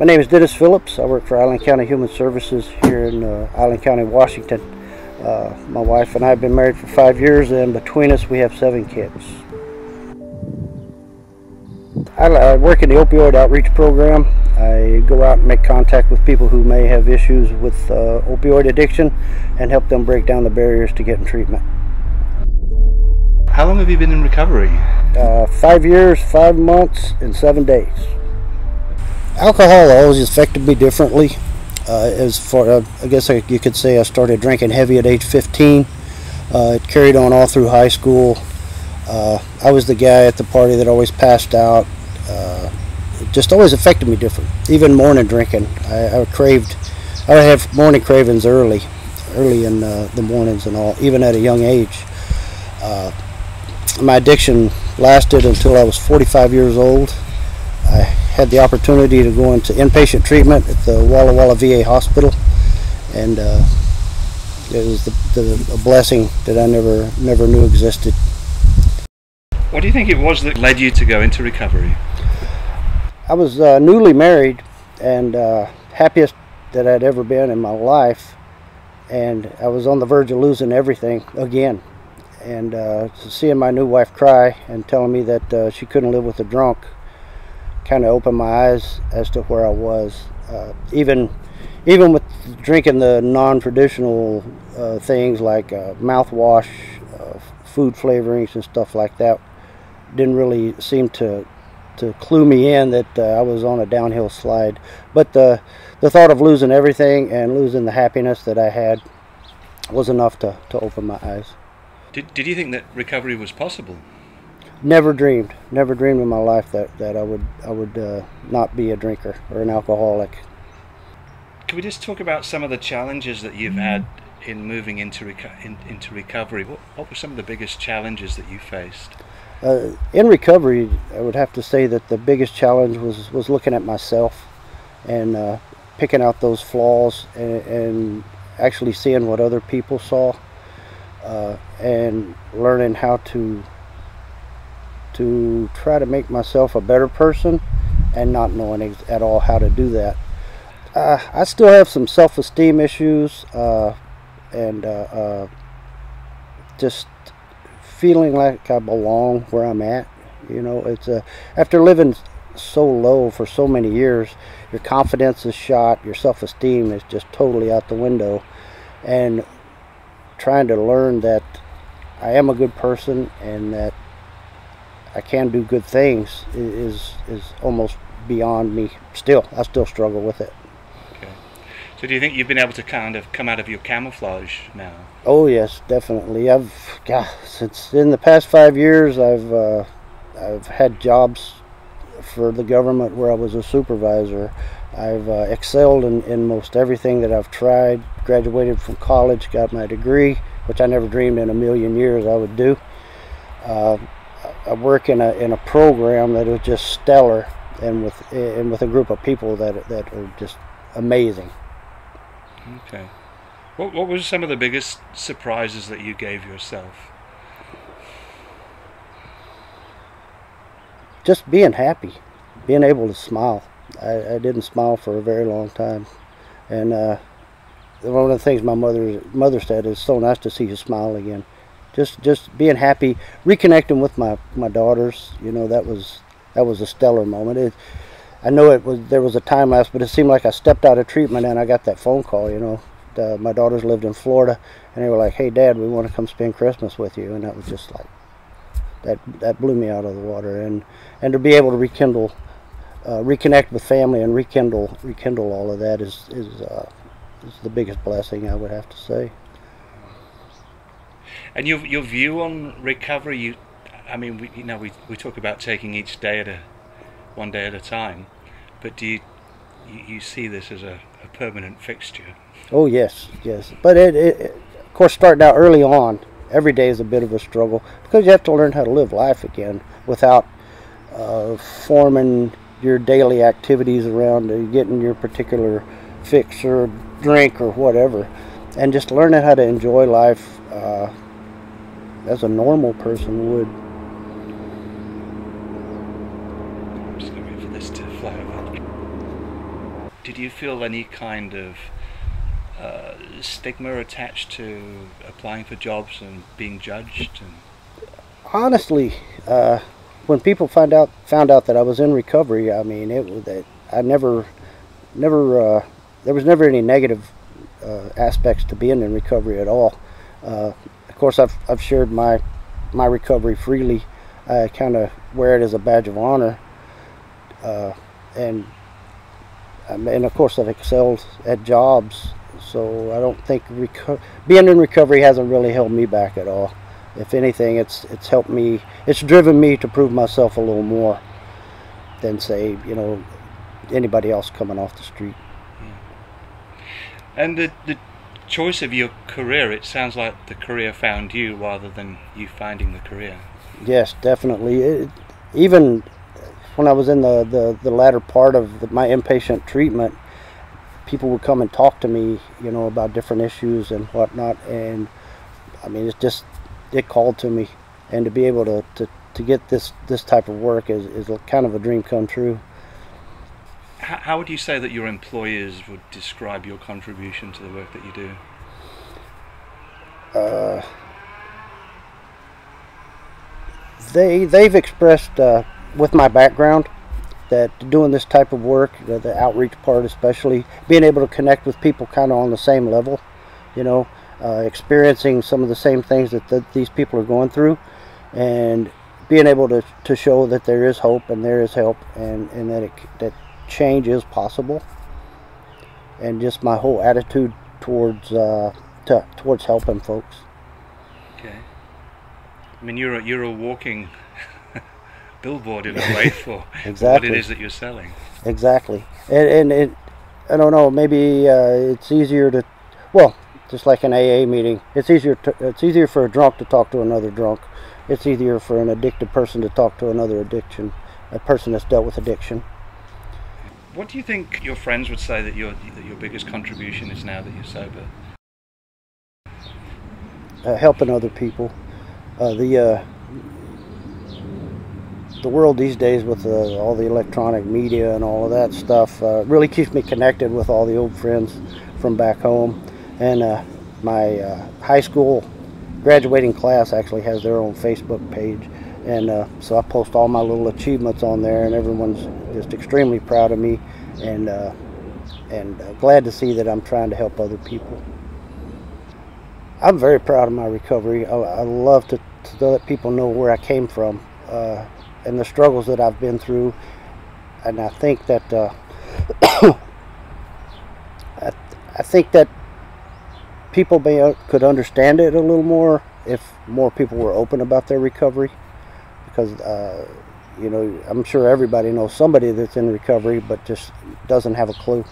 My name is Dennis Phillips. I work for Island County Human Services here in Island County, Washington. My wife and I have been married for 5 years, and between us we have 7 kids. I work in the opioid outreach program. I go out and make contact with people who may have issues with opioid addiction and help them break down the barriers to getting treatment. How long have you been in recovery? 5 years, 5 months, and 7 days. Alcohol always affected me differently. I guess you could say I started drinking heavy at age 15. It carried on all through high school. I was the guy at the party that always passed out. It just always affected me different. Even morning drinking, I would have morning cravings early in the mornings and all, even at a young age. My addiction lasted until I was 45 years old. I had the opportunity to go into inpatient treatment at the Walla Walla VA hospital, and it was a blessing that I never knew existed. What do you think it was that led you to go into recovery? I was newly married and happiest that I'd ever been in my life, and I was on the verge of losing everything again. And seeing my new wife cry and telling me that she couldn't live with a drunk kind of opened my eyes as to where I was. Even with drinking the non-traditional things like mouthwash, food flavorings and stuff like that, didn't really seem to clue me in that I was on a downhill slide. But the thought of losing everything and losing the happiness that I had was enough to open my eyes. Did you think that recovery was possible? Never dreamed in my life that I would not be a drinker or an alcoholic. Can we just talk about some of the challenges that you've had in moving into recovery? What were some of the biggest challenges that you faced? In recovery, I would have to say that the biggest challenge was looking at myself and picking out those flaws and actually seeing what other people saw, and learning how to try to make myself a better person and not knowing at all how to do that. I still have some self-esteem issues and just feeling like I belong where I'm at. You know, it's after living so low for so many years, your confidence is shot, your self-esteem is just totally out the window, and trying to learn that I am a good person and that I can do good things is almost beyond me. I still struggle with it. Okay. So do you think you've been able to kind of come out of your camouflage now? Oh yes, definitely. Since in the past 5 years, I've had jobs for the government where I was a supervisor. I've excelled in most everything that I've tried. Graduated from college, got my degree, which I never dreamed in a million years I would do. I work in a program that is just stellar, and with a group of people that are just amazing. Okay. What were some of the biggest surprises that you gave yourself? Just being happy, being able to smile. I didn't smile for a very long time, and one of the things my mother said is, "So nice to see you smile again." Just being happy, reconnecting with my daughters. You know, that was a stellar moment. I know there was a time lapse, but it seemed like I stepped out of treatment and I got that phone call. You know, my daughters lived in Florida, and they were like, "Hey, Dad, we want to come spend Christmas with you," and that was just like that blew me out of the water. And to be able to reconnect with family and rekindle all of that is the biggest blessing, I would have to say. And your view on recovery, I mean, we talk about taking each day one day at a time, but do you see this as a permanent fixture? Oh yes, but it of course, starting out early on, every day is a bit of a struggle because you have to learn how to live life again without forming your daily activities around getting your particular fix or drink or whatever, and just learning how to enjoy life as a normal person would. I'm just going to wait for this to fly over. did you feel any kind of stigma attached to applying for jobs and being judged? And Honestly, when people found out that I was in recovery, I mean, I never there was never any negative aspects to being in recovery at all. Of course, I've shared my recovery freely. I kind of wear it as a badge of honor, and of course I've excelled at jobs. So I don't think being in recovery hasn't really held me back at all. If anything, it's helped me. It's driven me to prove myself a little more than, say, anybody else coming off the street. And the choice of your career, it sounds like the career found you rather than you finding the career. Yes, definitely. Even when I was in the latter part of my inpatient treatment, people would come and talk to me, about different issues and whatnot. And I mean, it called to me, and to be able to get this type of work is kind of a dream come true. How would you say that your employers would describe your contribution to the work that you do? They've expressed, with my background, that doing this type of work, the outreach part especially, being able to connect with people kind of on the same level, experiencing some of the same things that these people are going through, and being able to show that there is hope and there is help, and that change is possible, and just my whole attitude towards helping folks. Okay. I mean, you're a walking billboard in a way for Exactly. what it is that you're selling. Exactly. And I don't know, maybe it's easier to, well, just like an AA meeting, it's easier for a drunk to talk to another drunk. It's easier for an addicted person to talk to another a person that's dealt with addiction. What do you think your friends would say that your biggest contribution is now that you're sober? Helping other people. The world these days, with all the electronic media and all of that stuff, really keeps me connected with all the old friends from back home. And my high school graduating class actually has their own Facebook page, and so I post all my little achievements on there, and everyone's just extremely proud of me, and glad to see that I'm trying to help other people. I'm very proud of my recovery. I love to let people know where I came from, and the struggles that I've been through, and I think that I think that people could understand it a little more if more people were open about their recovery, because I'm sure everybody knows somebody that's in recovery but just doesn't have a clue.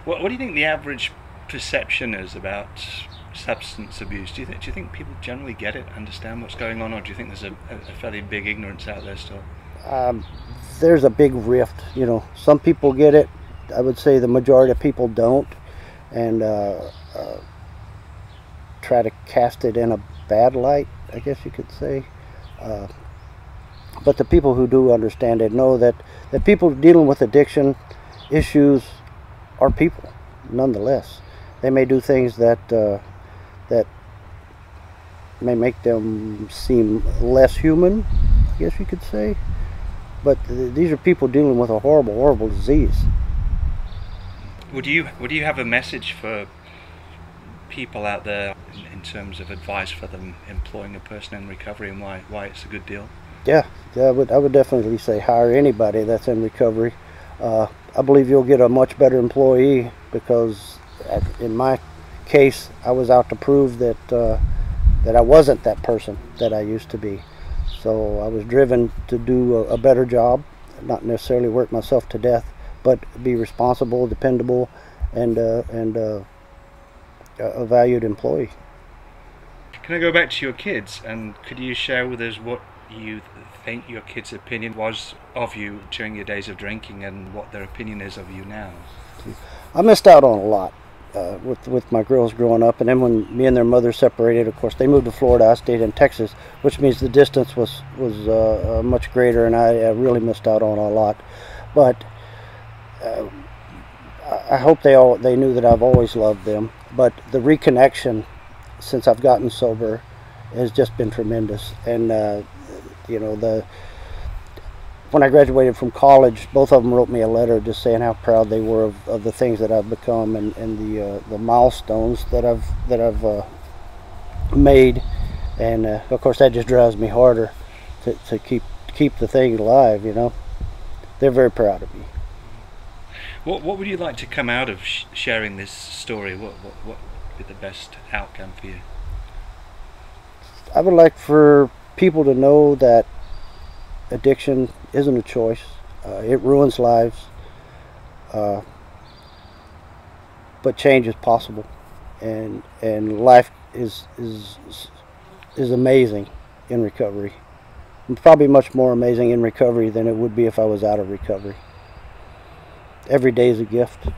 What do you think the average perception is about substance abuse? Do you think people generally get it, understand what's going on, or do you think there's a fairly big ignorance out there still? There's a big rift. Some people get it. I would say the majority of people don't, and try to cast it in a bad light, I guess you could say. But the people who do understand it know that people dealing with addiction issues are people, nonetheless. They may do things that may make them seem less human, I guess you could say. But these are people dealing with a horrible, horrible disease. Would you have a message for people out there in terms of advice for them employing a person in recovery, and why it's a good deal? Yeah, I would definitely say hire anybody that's in recovery. I believe you'll get a much better employee, because in my case, I was out to prove that I wasn't that person that I used to be. So I was driven to do a better job, not necessarily work myself to death, but be responsible, dependable, and a valued employee. Can I go back to your kids, and could you share with us what you think your kids' opinion was of you during your days of drinking, and what their opinion is of you now? I missed out on a lot with my girls growing up, and then when me and their mother separated, of course, they moved to Florida. I stayed in Texas, which means the distance was much greater, and I really missed out on a lot. But I hope they knew that I've always loved them. But the reconnection since I've gotten sober has just been tremendous. And you know, when I graduated from college, both of them wrote me a letter just saying how proud they were of the things that I've become, and the milestones that I've made. And of course that just drives me harder to keep the thing alive. You know, they're very proud of me. What would you like to come out of sharing this story? What would be the best outcome for you? I would like for people to know that addiction isn't a choice. It ruins lives, but change is possible, and life is amazing in recovery. Probably much more amazing in recovery than it would be if I was out of recovery. Every day is a gift.